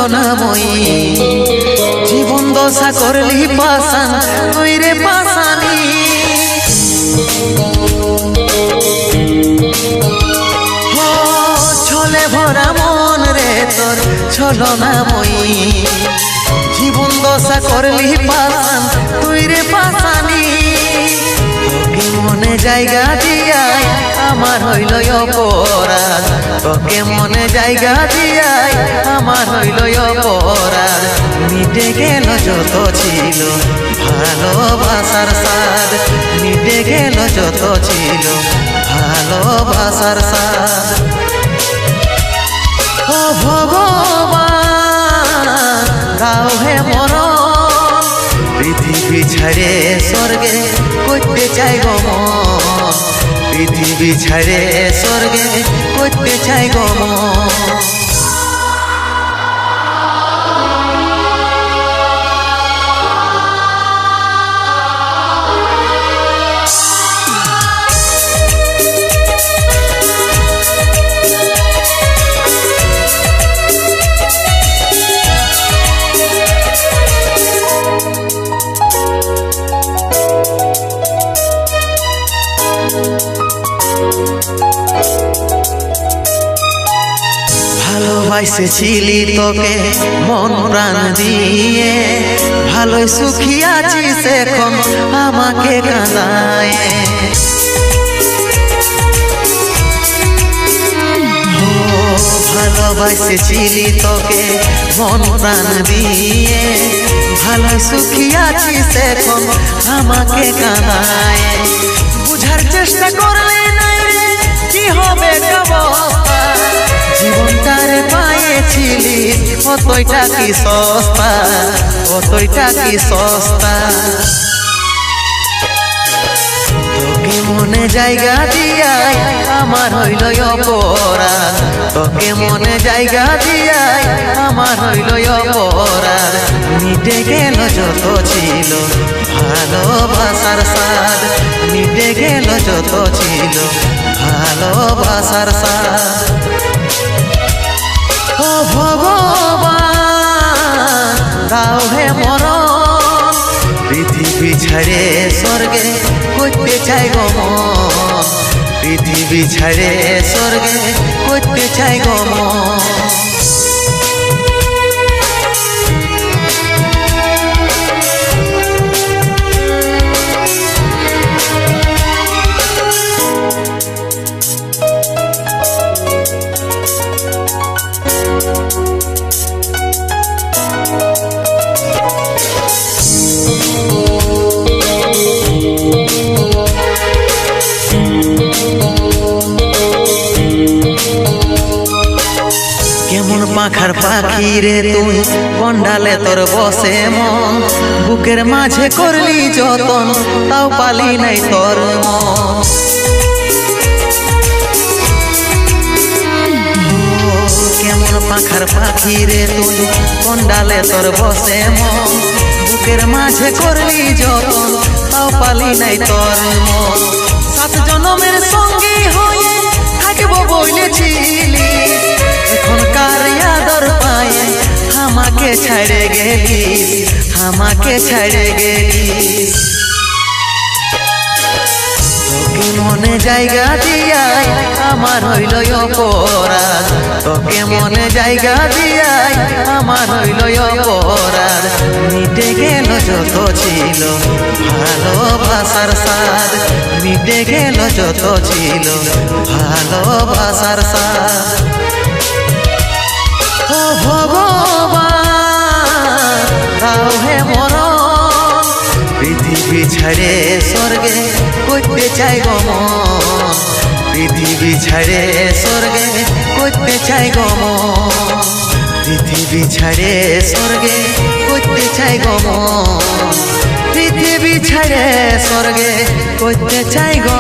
ছলনাময়ী জীবন দশা করলি পাশান তুই রে পাশানি ছলে ভরা মন রে তোর ছলনাময়ী জীবন দশা করলি পাশান তুই রে পাশানি তোকে মনে জায়গা দিয়াই আমার হইল অপরাধ তোকে মনে জায়গা দিয়াই আমার হইল অপরাধ মিটে গেল যত ছিল ভালোবাসার স্বাদ মিটে গেল যত ছিল ভালোবাসার স্বাদ ও ভগবান দাও হে মরণ পৃথিবী ছেড়ে স্বর্গে করতে চাই গো মন পৃথিবী ছেড়ে স্বর্গে করতে চাই গো মন ভালোবাসেছিলি তোকে মন প্রাণ দিয়ে ভালোই সুখী আছিস এখন আমাকে কাঁদায় ভালোবাসেছিলি তোকে মন প্রাণ দিয়ে ভালোই সুখী আছিস এখন আমাকে কাঁদায় বুঝার চেষ্টা করলে কি হবে অবস্থা জীবনটারে পাইছিলি কতইটা কি সস্তা কতইটা কি সস্তা তোকে মনে জায়গা দিয়াই আমার হইল অপরাধ তোকে মনে জায়গা দিয়াই আমার হইল অপরাধ মিটে গেল যত ছিল ভালোবাসার স্বাদ মিটে গেল যত ছিল ভালোবাসার স্বাদ ও ভগবান দাও হে মরণ পৃথিবী ছেড়ে স্বর্গে করতে চাই গো মন পৃথিবী ছেড়ে স্বর্গে করতে চাই গো মন কেমন পাখার পাখি রে তুই কন্ডালে তোর বসে মন বুকের মাঝে করলি যতন তাও পালি নাই তোর মন কেমন পাখার পাখি রে তুই কন্ডালে তোর বসে মন বুকের মাঝে করলি যতন তাও পালি নাই তোর মন সাত জনমের সঙ্গী হয়ে থাকবো বলেছিলি এখনকার আদর পায়ে আমাকে ছেড়ে গেলি আমাকে ছেড়ে গেলি তোকে মনে জায়গা দিয়াই আমার হইল অপরাধ তোকে মনে জায়গা দিয়াই আমার হইল অপরাধ মিটে গেল যত ছিল ভালোবাসার স্বাদ মিটে গেল যত ছিল ভালোবাসার স্বাদ ও ভগবান দাও হে মরণ পৃথিবী ছেড়ে স্বর্গে করতে চাই গো মন পৃথিবী ছেড়ে স্বর্গে করতে চাই গো মন পৃথিবী ছেড়ে স্বর্গে করতে চাই গো মন পৃথিবী ছেড়ে স্বর্গে করতে চাই গো